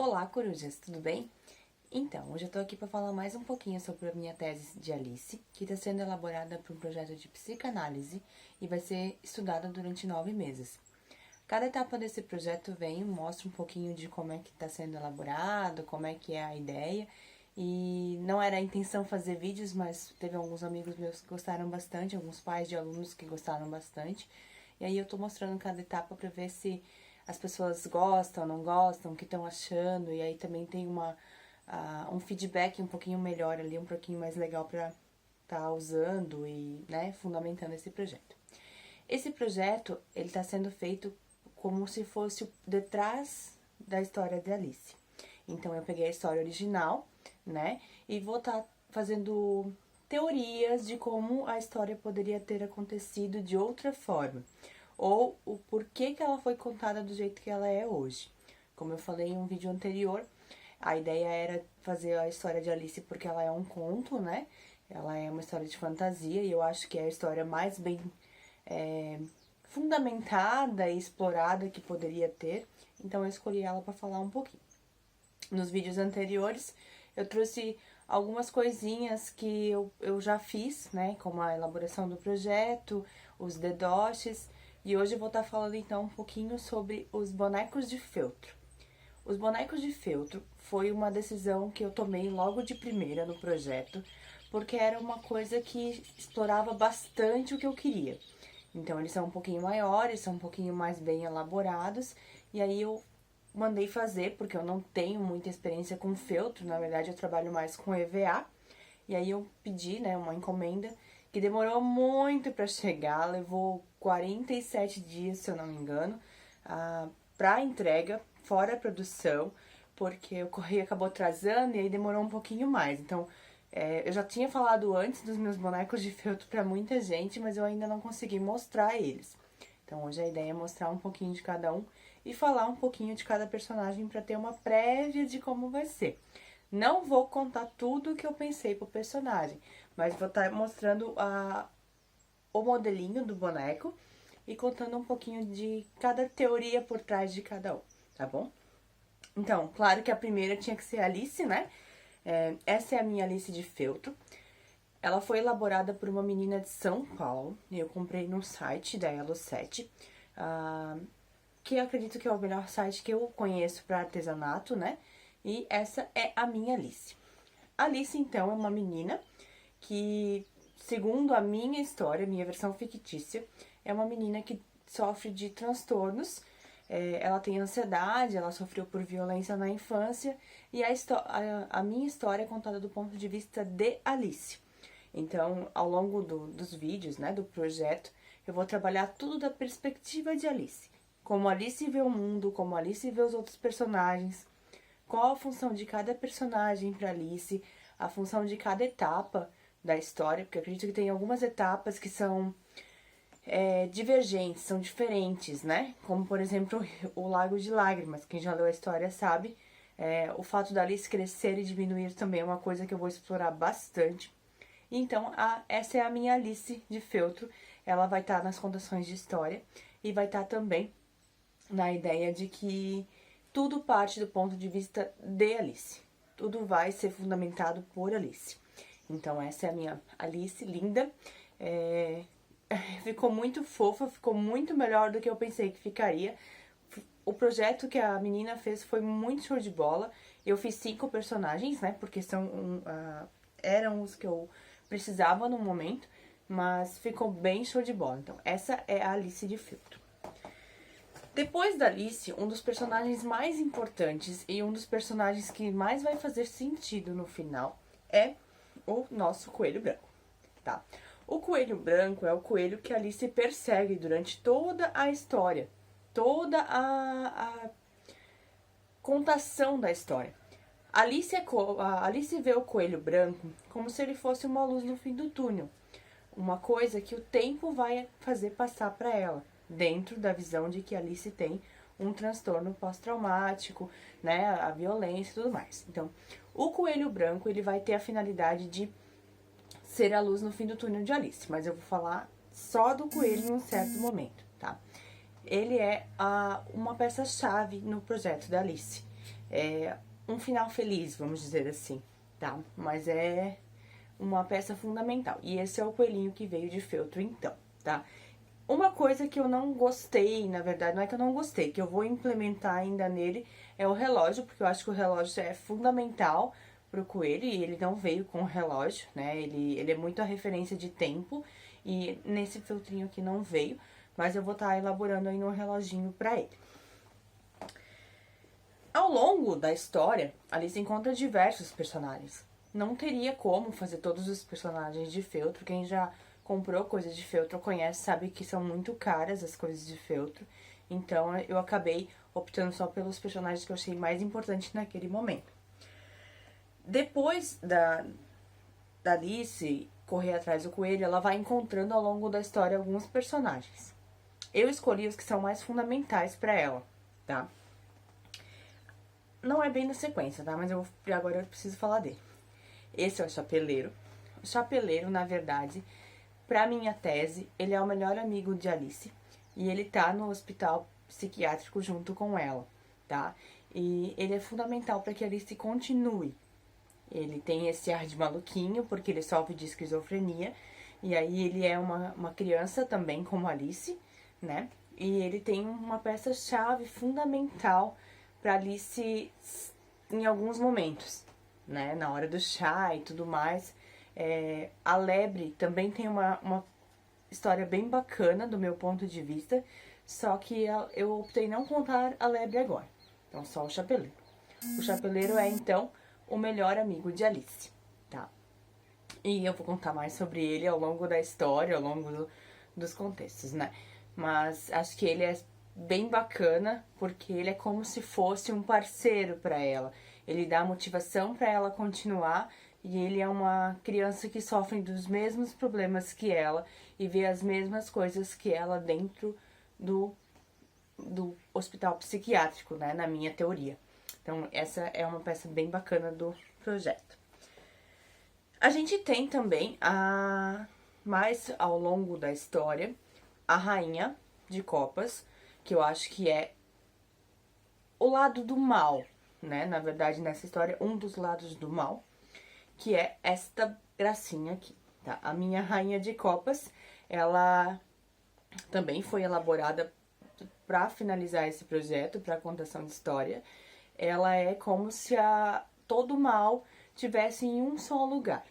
Olá, corujas, tudo bem? Então, hoje eu tô aqui para falar mais um pouquinho sobre a minha tese de Alice, que está sendo elaborada por um projeto de psicanálise e vai ser estudada durante 9 meses. Cada etapa desse projeto mostra um pouquinho de como é que está sendo elaborado, como é que é a ideia, e não era a intenção fazer vídeos, mas teve alguns amigos meus que gostaram bastante, alguns pais de alunos que gostaram bastante, e aí eu tô mostrando cada etapa para ver se as pessoas gostam, não gostam, o que estão achando, e aí também tem um feedback um pouquinho melhor ali, um pouquinho mais legal para tá usando e, né, fundamentando esse projeto. Esse projeto, ele tá sendo feito como se fosse o detrás da história de Alice. Então, eu peguei a história original, né, e vou estar fazendo teorias de como a história poderia ter acontecido de outra forma, ou o porquê que ela foi contada do jeito que ela é hoje. Como eu falei em um vídeo anterior, a ideia era fazer a história de Alice porque ela é um conto, né? Ela é uma história de fantasia e eu acho que é a história mais bem fundamentada e explorada que poderia ter. Então eu escolhi ela para falar um pouquinho. Nos vídeos anteriores eu trouxe algumas coisinhas que eu já fiz, né? Como a elaboração do projeto, os dedoches. E hoje eu vou estar falando então um pouquinho sobre os bonecos de feltro. Os bonecos de feltro foi uma decisão que eu tomei logo de primeira no projeto, porque era uma coisa que explorava bastante o que eu queria. Então eles são um pouquinho maiores, são um pouquinho mais bem elaborados, e aí eu mandei fazer, porque eu não tenho muita experiência com feltro, na verdade eu trabalho mais com EVA, e aí eu pedi, né, uma encomenda que demorou muito para chegar, levou 47 dias, se eu não me engano, para entrega, fora a produção, porque o correio acabou atrasando e aí demorou um pouquinho mais. Então, eu já tinha falado antes dos meus bonecos de feltro para muita gente, mas eu ainda não consegui mostrar eles. Então, hoje a ideia é mostrar um pouquinho de cada um e falar um pouquinho de cada personagem para ter uma prévia de como vai ser. Não vou contar tudo o que eu pensei pro personagem, mas vou estar mostrando o modelinho do boneco e contando um pouquinho de cada teoria por trás de cada um, tá bom? Então, claro que a primeira tinha que ser a Alice, né? Essa é a minha Alice de feltro. Ela foi elaborada por uma menina de São Paulo. Eu comprei no site da Elo7, que eu acredito que é o melhor site que eu conheço para artesanato, né? E essa é a minha Alice. A Alice, então, é uma menina que, segundo a minha história, minha versão fictícia, é uma menina que sofre de transtornos. Ela tem ansiedade, ela sofreu por violência na infância, e a minha história é contada do ponto de vista de Alice. Então, ao longo dos vídeos, né, do projeto, eu vou trabalhar tudo da perspectiva de Alice. Como Alice vê o mundo, como Alice vê os outros personagens, qual a função de cada personagem para Alice, a função de cada etapa da história, porque eu acredito que tem algumas etapas que são divergentes, são diferentes, né? Como, por exemplo, o Lago de Lágrimas. Quem já leu a história sabe. O fato da Alice crescer e diminuir também é uma coisa que eu vou explorar bastante. Então, essa é a minha Alice de feltro. Ela vai estar nas contações de história e vai estar também na ideia de que tudo parte do ponto de vista de Alice. Tudo vai ser fundamentado por Alice. Então, essa é a minha Alice, linda. Ficou muito fofa, ficou muito melhor do que eu pensei que ficaria. O projeto que a menina fez foi muito show de bola. Eu fiz 5 personagens, né? Porque eram os que eu precisava no momento. Mas ficou bem show de bola. Então, essa é a Alice de feltro. Depois da Alice, um dos personagens mais importantes e um dos personagens que mais vai fazer sentido no final é o nosso coelho branco, tá? O coelho branco é o coelho que a Alice persegue durante toda a história, toda a contação da história. A Alice vê o coelho branco como se ele fosse uma luz no fim do túnel, uma coisa que o tempo vai fazer passar para ela, dentro da visão de que a Alice tem um transtorno pós-traumático, né, a violência e tudo mais. Então, o coelho branco, ele vai ter a finalidade de ser a luz no fim do túnel de Alice, mas eu vou falar só do coelho em um certo momento, tá? Ele é uma peça-chave no projeto da Alice. um final feliz, vamos dizer assim, tá? Mas é uma peça fundamental. E esse é o coelhinho que veio de feltro, então, tá? Uma coisa que eu não gostei, na verdade, não é que eu não gostei, que eu vou implementar ainda nele, é o relógio, porque eu acho que o relógio é fundamental pro coelho, e ele não veio com o relógio, né? Ele é muito a referência de tempo, e nesse feltrinho aqui não veio, mas eu vou estar elaborando aí um reloginho pra ele. Ao longo da história, Alice encontra diversos personagens. Não teria como fazer todos os personagens de feltro. Quem já comprou coisas de feltro conhece, sabe que são muito caras as coisas de feltro. Então eu acabei optando só pelos personagens que eu achei mais importantes naquele momento. Depois da Alice correr atrás do coelho, ela vai encontrando ao longo da história alguns personagens. Eu escolhi os que são mais fundamentais pra ela, tá? Não é bem na sequência, tá? Mas agora eu preciso falar dele. Esse é o Chapeleiro. O Chapeleiro, na verdade, pra minha tese, ele é o melhor amigo de Alice. E ele tá no hospital psiquiátrico junto com ela, tá? E ele é fundamental pra que Alice continue. Ele tem esse ar de maluquinho, porque ele sofre de esquizofrenia. E aí ele é uma criança também, como Alice, né? E ele tem uma peça-chave fundamental pra Alice em alguns momentos, né? Na hora do chá e tudo mais. A Lebre também tem uma história bem bacana do meu ponto de vista, só que eu optei não contar a Lebre agora. Então, só o Chapeleiro. O Chapeleiro é, então, o melhor amigo de Alice, tá? E eu vou contar mais sobre ele ao longo da história, ao longo dos contextos, né? Mas acho que ele é bem bacana, porque ele é como se fosse um parceiro pra ela. Ele dá motivação pra ela continuar, e ele é uma criança que sofre dos mesmos problemas que ela e vê as mesmas coisas que ela dentro do hospital psiquiátrico, né, na minha teoria. Então, essa é uma peça bem bacana do projeto. A gente tem também, mais ao longo da história, a Rainha de Copas, que eu acho que é o lado do mal, né? Na verdade, nessa história, um dos lados do mal, que é esta gracinha aqui, tá? A minha Rainha de Copas, ela também foi elaborada para finalizar esse projeto, para contação de história. Ela é como se todo o mal tivesse em um só lugar.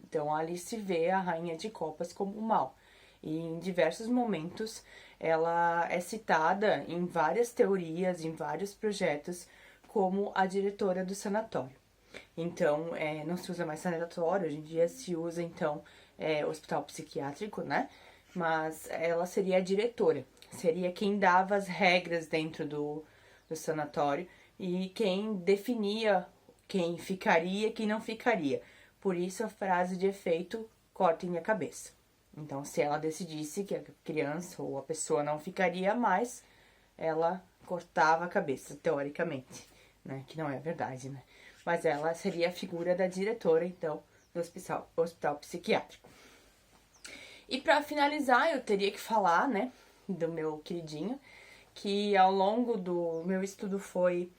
Então, ali se vê a Rainha de Copas como mal. E em diversos momentos ela é citada em várias teorias, em vários projetos, como a diretora do sanatório. Então, não se usa mais sanatório, hoje em dia se usa, então, hospital psiquiátrico, né? Mas ela seria a diretora, seria quem dava as regras dentro do sanatório e quem definia quem ficaria e quem não ficaria. Por isso a frase de efeito, cortem a cabeça. Então, se ela decidisse que a criança ou a pessoa não ficaria mais, ela cortava a cabeça, teoricamente, né? Que não é verdade, né? Mas ela seria a figura da diretora, então, do hospital psiquiátrico. E para finalizar, eu teria que falar, né, do meu queridinho, que ao longo do meu estudo foi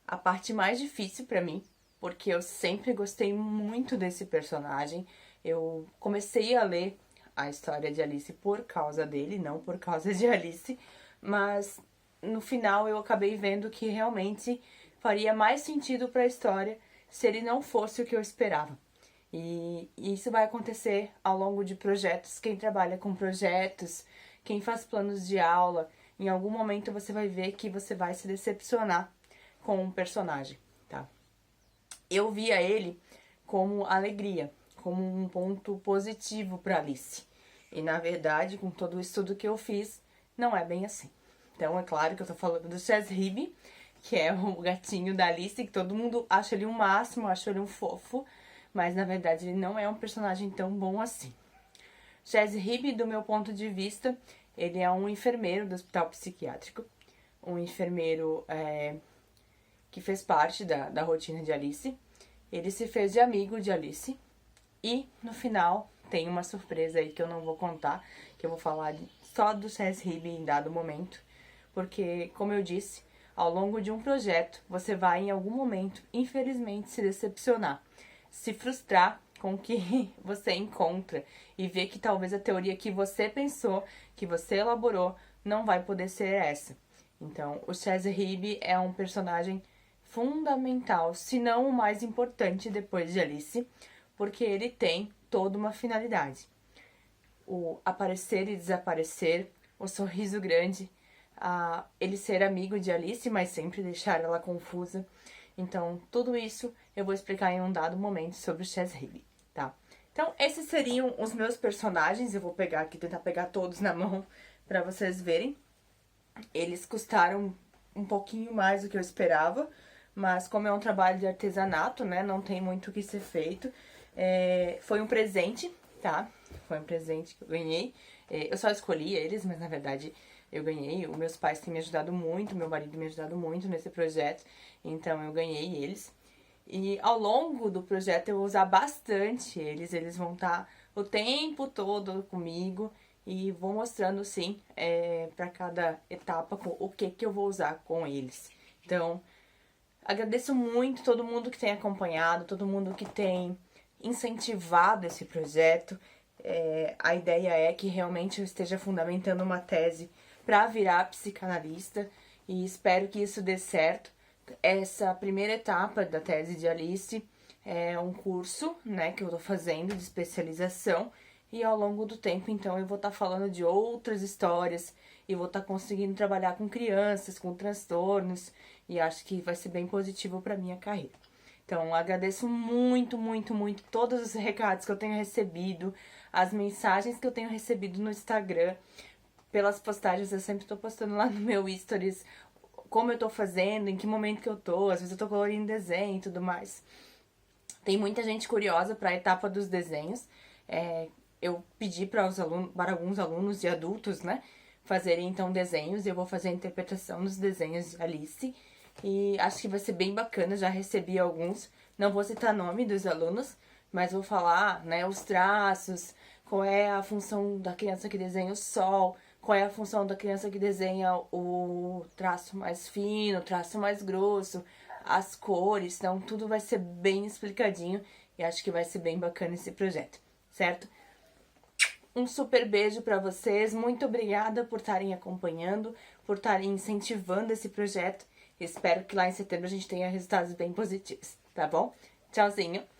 a parte mais difícil para mim, porque eu sempre gostei muito desse personagem. Eu comecei a ler a história de Alice por causa dele, não por causa de Alice, mas no final eu acabei vendo que realmente faria mais sentido para a história se ele não fosse o que eu esperava. E isso vai acontecer ao longo de projetos. Quem trabalha com projetos, quem faz planos de aula, em algum momento você vai ver que você vai se decepcionar com um personagem, tá? Eu via ele como alegria, como um ponto positivo para Alice. E na verdade, com todo o estudo que eu fiz, não é bem assim. Então, é claro que eu tô falando do Cheshire, que é o gatinho da Alice, que todo mundo acha ele um máximo, acha ele um fofo, mas na verdade ele não é um personagem tão bom assim. Cheshire, do meu ponto de vista, ele é um enfermeiro do hospital psiquiátrico, um enfermeiro que fez parte da rotina de Alice. Ele se fez de amigo de Alice e no final tem uma surpresa aí que eu não vou contar, que eu vou falar só do Cheshire em dado momento, porque, como eu disse, ao longo de um projeto, você vai em algum momento, infelizmente, se decepcionar, se frustrar com o que você encontra e ver que talvez a teoria que você pensou, que você elaborou, não vai poder ser essa. Então, o Chaz-Rib é um personagem fundamental, se não o mais importante depois de Alice, porque ele tem toda uma finalidade. O aparecer e desaparecer, o sorriso grande, ele ser amigo de Alice, mas sempre deixar ela confusa. Então, tudo isso eu vou explicar em um dado momento sobre o Chaz-Rib, tá? Então, esses seriam os meus personagens. Eu vou pegar aqui, tentar pegar todos na mão pra vocês verem. Eles custaram um pouquinho mais do que eu esperava, mas como é um trabalho de artesanato, né, não tem muito o que ser feito. Foi um presente, tá? Foi um presente que eu ganhei. Eu só escolhi eles, mas na verdade eu ganhei. Os meus pais têm me ajudado muito, meu marido me ajudado muito nesse projeto, então eu ganhei eles. E ao longo do projeto eu vou usar bastante eles, eles vão estar o tempo todo comigo e vou mostrando, sim, para cada etapa o que eu vou usar com eles. Então, agradeço muito todo mundo que tem acompanhado, todo mundo que tem incentivado esse projeto. A ideia é que realmente eu esteja fundamentando uma tese para virar psicanalista e espero que isso dê certo. Essa primeira etapa da tese de Alice é um curso, né, que eu tô fazendo de especialização e ao longo do tempo, então, eu vou estar falando de outras histórias e vou estar conseguindo trabalhar com crianças, com transtornos e acho que vai ser bem positivo para minha carreira. Então, agradeço muito, muito, muito todos os recados que eu tenho recebido, as mensagens que eu tenho recebido no Instagram, pelas postagens, eu sempre tô postando lá no meu stories como eu tô fazendo, em que momento que eu tô, às vezes eu tô colorindo desenho e tudo mais. Tem muita gente curiosa para a etapa dos desenhos. Eu pedi para alguns alunos e adultos, né, fazerem então desenhos, e eu vou fazer a interpretação dos desenhos de Alice. E acho que vai ser bem bacana, já recebi alguns. Não vou citar nome dos alunos, mas vou falar, né, os traços, qual é a função da criança que desenha o sol, qual é a função da criança que desenha o traço mais fino, o traço mais grosso, as cores. Então, tudo vai ser bem explicadinho e acho que vai ser bem bacana esse projeto, certo? Um super beijo pra vocês, muito obrigada por estarem acompanhando, por estarem incentivando esse projeto. Espero que lá em setembro a gente tenha resultados bem positivos, tá bom? Tchauzinho!